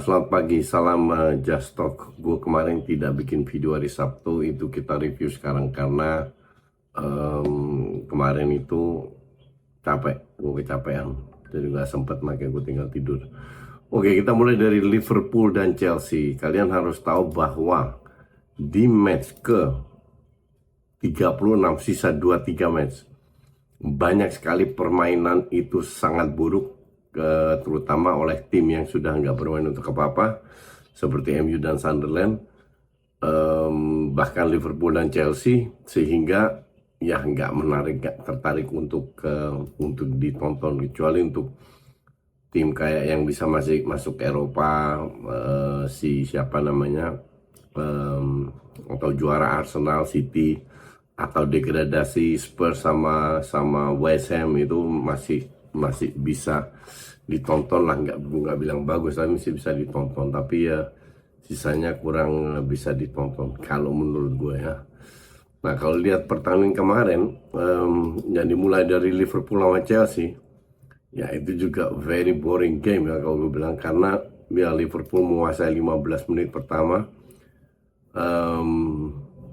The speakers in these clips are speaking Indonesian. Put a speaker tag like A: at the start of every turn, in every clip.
A: Selamat pagi, salam Just Talk. Gue kemarin tidak bikin video hari Sabtu, itu kita review sekarang karena kemarin itu capek, gue kecapean, jadi gak sempet, makanya gue tinggal tidur. Oke, kita mulai dari Liverpool dan Chelsea. Kalian harus tahu bahwa di match ke 36, sisa 2-3 match, banyak sekali permainan itu sangat buruk, terutama oleh tim yang sudah nggak bermain untuk apa-apa seperti MU dan Sunderland, bahkan Liverpool dan Chelsea, sehingga ya nggak menarik, nggak tertarik untuk ditonton, kecuali untuk tim kayak yang bisa masuk Eropa, si siapa namanya, atau juara Arsenal, City, atau degradasi Spurs sama West Ham, itu masih bisa ditonton lah, nggak bilang bagus tapi masih bisa ditonton, tapi ya sisanya kurang bisa ditonton kalau menurut gue ya. Nah, kalau lihat pertandingan kemarin yang dimulai dari Liverpool lawan Chelsea, ya itu juga very boring game ya kalau gue bilang, karena ya Liverpool menguasai 15 menit pertama, 20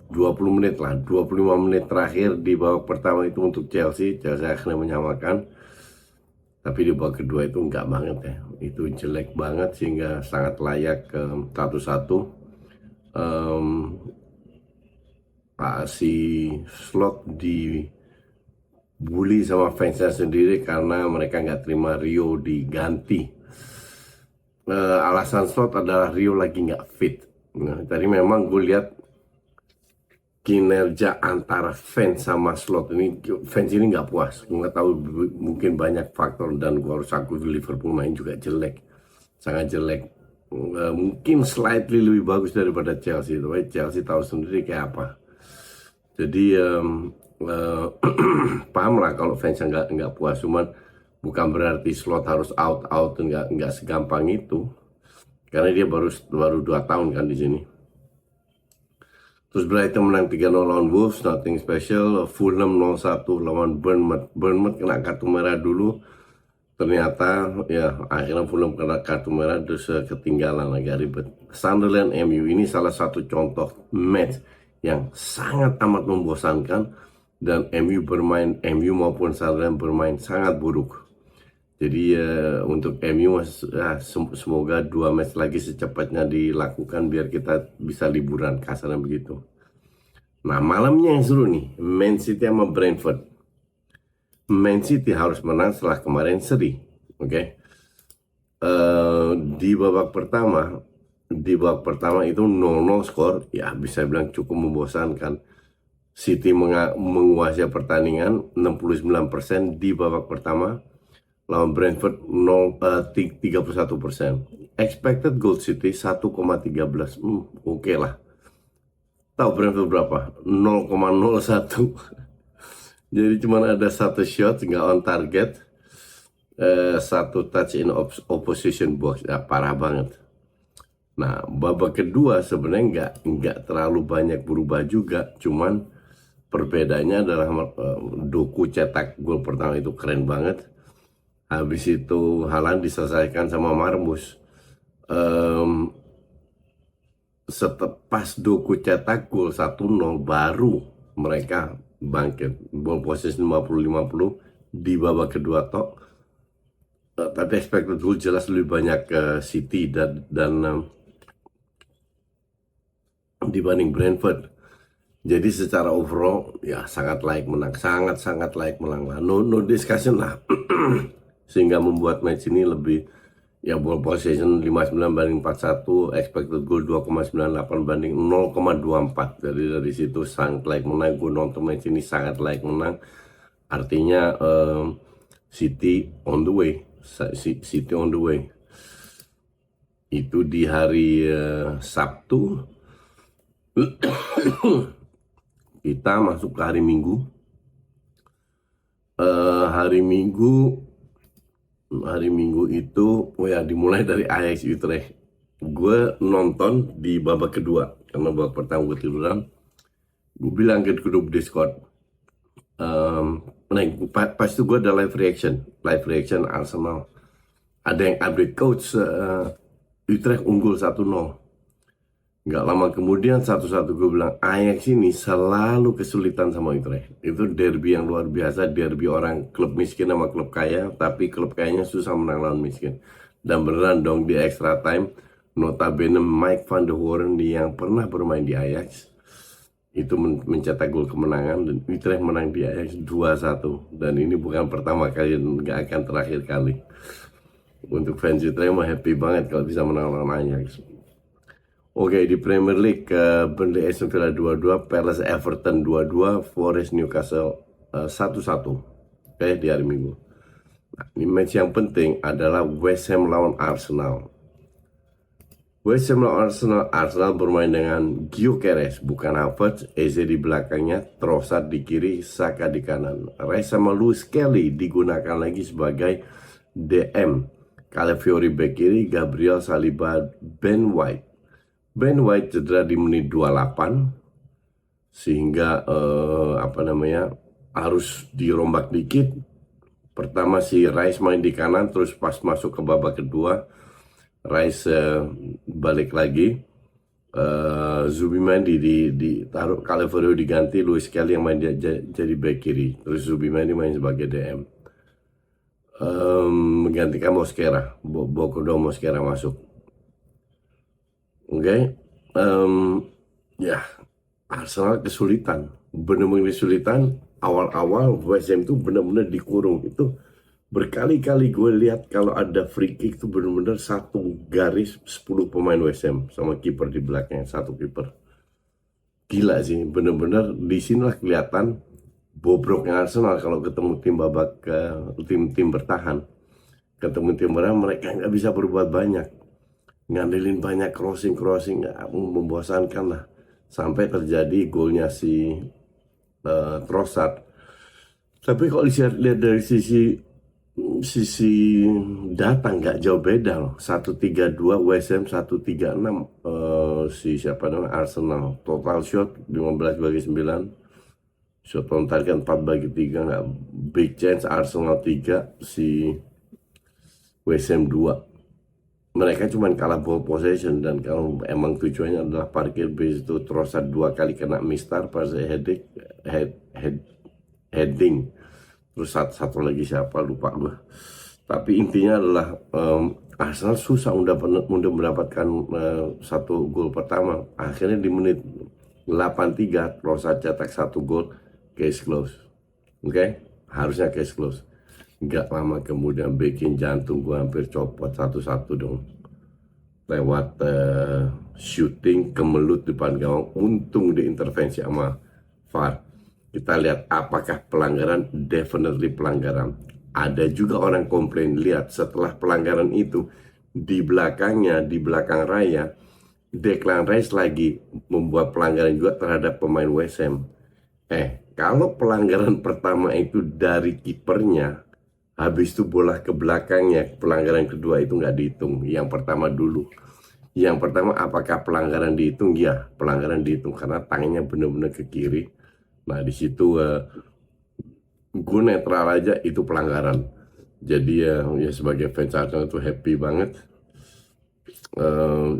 A: menit lah, 25 menit terakhir di babak pertama itu untuk Chelsea akhirnya menyamakan. Tapi di babak kedua itu enggak banget ya, itu jelek banget sehingga sangat layak ke 1-1. Si Slot dibully sama fansnya sendiri karena mereka nggak terima Rio diganti. Alasan Slot adalah Rio lagi nggak fit. Nah, tadi memang gue lihat kinerja antara fans sama Slot ini, fans ini nggak puas. Nggak tahu, mungkin banyak faktor, dan gue harus akui Liverpool main juga jelek, sangat jelek. Mungkin slightly lebih bagus daripada Chelsea, tapi Chelsea tahu sendiri kayak apa. Jadi paham lah kalau fansnya nggak puas, cuman bukan berarti Slot harus out, nggak segampang itu, karena dia baru 2 tahun kan di sini. Terus Brighton menang 3-0 lawan Wolves, nothing special. Fulham 0-1 lawan Bournemouth kena kartu merah dulu. Ternyata ya akhirnya Fulham kena kartu merah, terus ketinggalan, agak ribet. Sunderland MU ini salah satu contoh match yang sangat amat membosankan, dan MU maupun Sunderland bermain sangat buruk. Jadi untuk MU semoga 2 match lagi secepatnya dilakukan biar kita bisa liburan, kasarnya begitu. Nah, malamnya yang seru nih, Man City sama Brentford. Man City harus menang setelah kemarin seri, oke? Di babak pertama itu 0-0 skor, ya bisa bilang cukup membosankan. City menguasai pertandingan 69% di babak pertama, lawan Brentford 31%. Expected goal City 1,13. Oke lah. Tahu Brentford berapa? 0,01. Jadi cuma ada 1 shot, nggak on target, 1 touch in opposition box. Ya, parah banget. Nah, babak kedua sebenarnya nggak terlalu banyak berubah juga, cuman perbedaannya adalah Doku cetak gol pertama itu keren banget. Habis itu Haaland diselesaikan sama Marmoush. Pas Doku cetak gol 1-0 baru mereka bangkit. Ball possession 50-50 di babak kedua tok. Tapi expected goal jelas lebih banyak ke City dan dibanding Brentford. Jadi secara overall ya sangat layak menang, sangat layak menang lah. No discussion lah. Sehingga membuat match ini lebih, ya ball possession 59 banding 41, expected goal 2,98 banding 0,24. Jadi dari situ sangat layak menang. Gue nonton match ini sangat layak menang. Artinya City on the way. City on the way. Itu di hari Sabtu. Kita masuk ke hari Minggu. Hari Minggu itu dimulai dari Ajax Utrecht. Gue nonton di babak kedua karena babak pertama gue tiduran. Gue bilang ke grup Discord, pas itu gue ada live reaction Arsenal. Ada yang update coach Utrecht unggul 1-0. Nggak lama kemudian 1-1 gue bilang Ajax ini selalu kesulitan sama Utrecht. Itu derby yang luar biasa, derby orang klub miskin sama klub kaya, tapi klub kayanya susah menang lawan miskin. Dan beneran dong di extra time, notabene Mike van der Hoorn yang pernah bermain di Ajax itu mencetak gol kemenangan dan Utrecht menang di Ajax 2-1. Dan ini bukan pertama kali dan nggak akan terakhir kali. Untuk fans Utrecht mah happy banget kalau bisa menang lawan Ajax. Oke, di Premier League, Burnley Aston Villa 2-2, Palace Everton 2-2, Forest Newcastle 1-1. Oke, di hari Minggu. Nah, ini match yang penting adalah West Ham lawan Arsenal. West Ham lawan Arsenal, Arsenal bermain dengan Gyökeres, bukan Havertz, Eze di belakangnya, Trossard di kiri, Saka di kanan. Rice sama Lewis Kelly digunakan lagi sebagai DM. Calafiori back kiri, Gabriel Saliba, Ben White. Ben White cedera di menit 28 sehingga harus dirombak dikit. Pertama si Rice main di kanan, terus pas masuk ke babak kedua Rice balik lagi. Zubimendi ditaruh, Calafiori diganti, Lewis Kelly yang main jadi back kiri, terus Zubimendi main sebagai DM. Menggantikan Mosquera, Bokodo Mosquera masuk. Oke, ya Arsenal kesulitan, benar-benar kesulitan. Awal-awal West Ham itu benar-benar dikurung. Itu berkali-kali gue lihat kalau ada free kick itu benar-benar satu garis 10 pemain West Ham sama kiper di belakangnya, satu kiper. Gila sih, benar-benar disinilah kelihatan bobroknya Arsenal kalau ketemu tim babak tim bertahan. Ketemu tim bertahan mereka nggak bisa berbuat banyak. Ngandelin banyak crossing membosankan lah, sampai terjadi golnya si Trossard. Tapi kalau lihat dari sisi data nggak jauh beda loh. 1-3-2 West Ham, 1-3-6 si siapa namanya Arsenal. Total shot 15/9, shot on target 4/3, nggak big chance. Arsenal 3, si West Ham 2. Mereka cuma kalah ball possession, dan kalau emang tujuannya adalah parkir base itu Trossard 2 kali kena mistar pas heading. Terus satu lagi siapa lupa gue. Tapi intinya adalah Arsenal susah udah mendapatkan satu gol pertama. Akhirnya di menit 83 Trossard cetak 1 gol, case close. Oke, harusnya case close. Gak lama kemudian bikin jantung gue hampir copot 1-1 dong. Lewat shooting kemelut depan gawang, untung diintervensi sama VAR. Kita lihat apakah pelanggaran, definitely pelanggaran. Ada juga orang komplain, lihat setelah pelanggaran itu di belakangnya, di belakang raya, Declan Rice lagi membuat pelanggaran juga terhadap pemain West Ham. Kalau pelanggaran pertama itu dari kipernya, habis itu bola ke belakangnya, pelanggaran kedua itu nggak dihitung. Yang pertama dulu. Yang pertama, apakah pelanggaran dihitung? Ya, pelanggaran dihitung karena tangannya benar-benar ke kiri. Nah, di situ gue netral aja itu pelanggaran. Jadi ya sebagai fans Arsenal itu happy banget.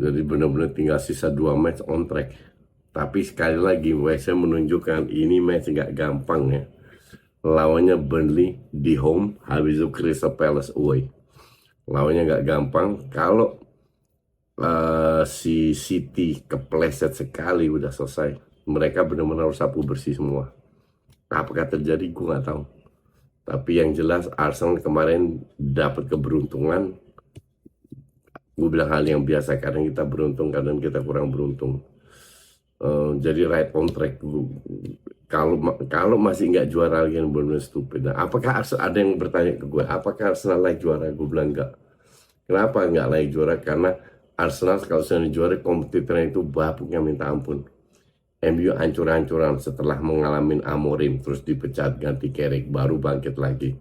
A: Jadi benar-benar tinggal sisa 2 match on track. Tapi sekali lagi West Ham menunjukkan ini match nggak gampang ya. Lawannya Burnley di home, habis itu Crystal Palace away. Lawannya nggak gampang. Kalau si City kepleset sekali udah selesai, mereka benar-benar harus sapu bersih semua. Apakah terjadi gue nggak tahu. Tapi yang jelas Arsenal kemarin dapat keberuntungan. Gue bilang hal yang biasa, kadang kita beruntung, kadang kita kurang beruntung. Jadi right on track. Kalau masih nggak juara lagi yang benar-benar stupid. Nah, apakah Arsenal, ada yang bertanya ke gue, apakah Arsenal layak juara? Gue bilang enggak. Kenapa nggak layak juara? Karena Arsenal kalau sudah juara, kompetitornya itu bapuknya minta ampun. MU hancur-hancuran setelah mengalami Amorim, terus dipecat, ganti Carrick, baru bangkit lagi.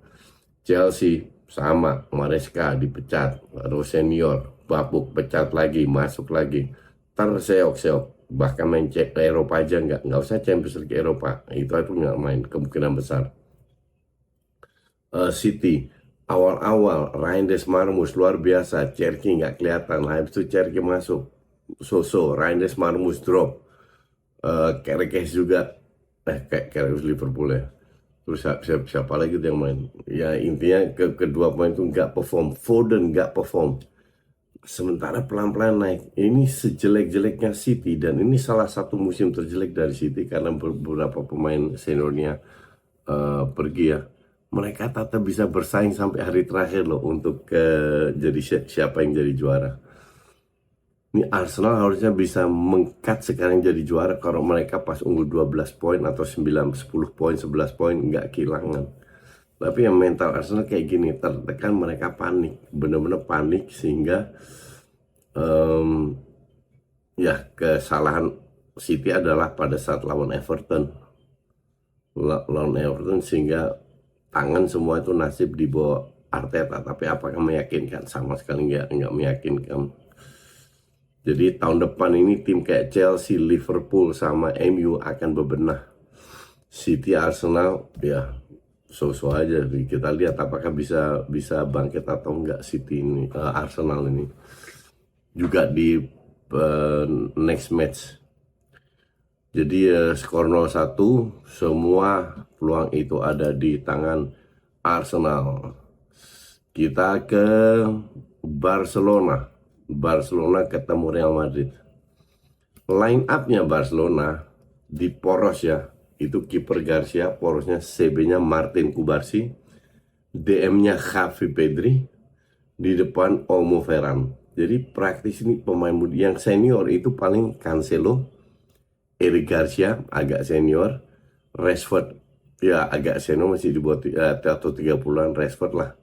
A: Chelsea sama, Maresca dipecat, Senior bapuk, pecat lagi, masuk lagi, terseok-seok. Bahkan main Eropa aja nggak usah Champions League Eropa, itu nggak main, kemungkinan besar. City awal-awal Reinders Marmus luar biasa, Cherki nggak kelihatan, habis itu Cherki masuk, Reinders Marmus drop, Kerekes juga, Kerekes Liverpool ya. Terus siapa lagi tuh yang main? Ya intinya kedua pemain itu nggak perform, Foden nggak perform. Sementara pelan-pelan naik. Ini sejelek-jeleknya City dan ini salah satu musim terjelek dari City karena beberapa pemain seniornya pergi ya. Mereka tetap bisa bersaing sampai hari terakhir loh untuk jadi siapa yang jadi juara. Ini Arsenal harusnya bisa mengkat sekarang jadi juara kalau mereka pas unggul 12 poin atau 9, 10 poin, 11 poin nggak kehilangan. Tapi yang mental Arsenal kayak gini, tertekan mereka panik, bener-bener panik sehingga ya kesalahan City adalah pada saat lawan Everton. Sehingga tangan semua itu nasib di bawah Arteta, tapi apakah meyakinkan? Sama sekali nggak meyakinkan. Jadi tahun depan ini tim kayak Chelsea, Liverpool, sama MU akan bebenah. City, Arsenal, ya so-so aja. Kita lihat apakah bisa bangkit atau enggak City ini, Arsenal ini. Juga di next match. Jadi skor 0-1, semua peluang itu ada di tangan Arsenal. Kita ke Barcelona. Barcelona ketemu Real Madrid. Line up-nya Barcelona di poros ya, itu kiper Garcia, porosnya CB-nya Martin Kubarsi, DM-nya Xavi Pedri, di depan Olmo Ferran. Jadi praktis ini pemain muda yang senior itu paling Cancelo, Eric Garcia agak senior, Rashford ya agak senior masih di bawah atau 30-an, Rashford lah.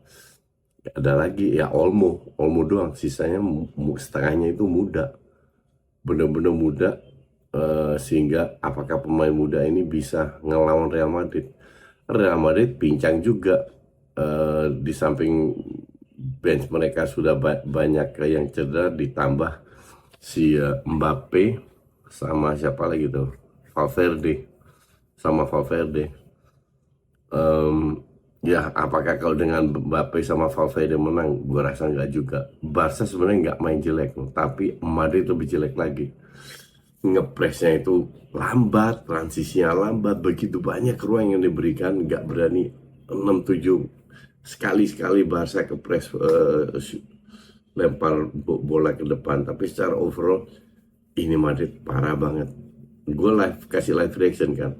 A: Ada lagi ya Olmo doang, sisanya setengahnya itu muda, bener-bener muda, sehingga apakah pemain muda ini bisa ngelawan Real Madrid? Real Madrid pincang juga, di samping bench mereka sudah banyak yang cedera, ditambah si Mbappe sama siapa lagi tuh, Valverde. Ya, apakah kalau dengan Mbappe sama Valverde menang? Gue rasa nggak juga. Barca sebenarnya nggak main jelek, tapi Madrid lebih jelek lagi. Ngepresnya itu lambat, transisinya lambat, begitu banyak ruang yang diberikan, nggak berani 6-7. Sekali-sekali Barca kepres, lempar bola ke depan. Tapi secara overall, ini Madrid parah banget. Gue kasih live reaction kan.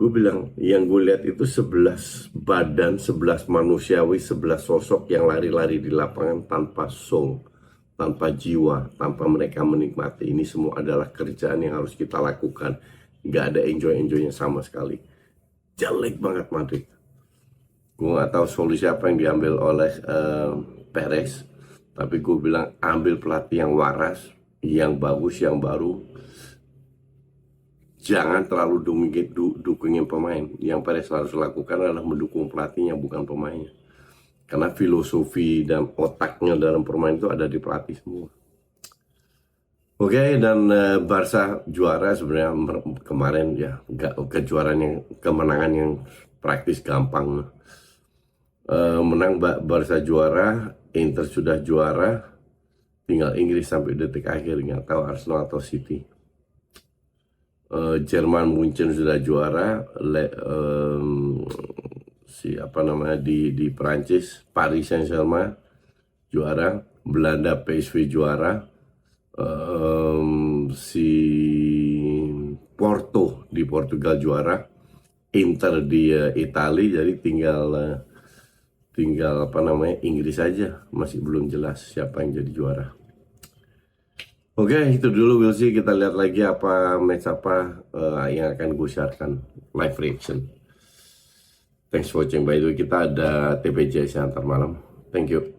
A: Gue bilang, yang gue lihat itu 11 badan, 11 manusiawi, 11 sosok yang lari-lari di lapangan tanpa soul, tanpa jiwa, tanpa mereka menikmati. Ini semua adalah kerjaan yang harus kita lakukan. Gak ada enjoy-enjoynya sama sekali. Jelek banget Madrid. Gue gak tahu solusi apa yang diambil oleh Perez. Tapi gue bilang, ambil pelatih yang waras, yang bagus, yang baru. Jangan terlalu dukungin pemain. Yang Perez harus lakukan adalah mendukung pelatihnya, bukan pemainnya. Karena filosofi dan otaknya dalam permainan itu ada di pelatih semua. Oke, dan Barca juara sebenarnya kemarin ya, kemenangan yang praktis gampang. Menang Barca juara, Inter sudah juara, tinggal Inggris sampai detik akhir, nggak tahu Arsenal atau City. Jerman Munchen sudah juara, di Prancis Paris Saint-Germain juara, Belanda PSV juara, si Porto di Portugal juara, Inter di Italia, jadi tinggal Inggris saja, masih belum jelas siapa yang jadi juara. Oke, itu dulu, we'll see. Kita lihat lagi match apa yang akan gue sharekan live reaction. Thanks for watching. By the way, kita ada TPJ antar malam. Thank you.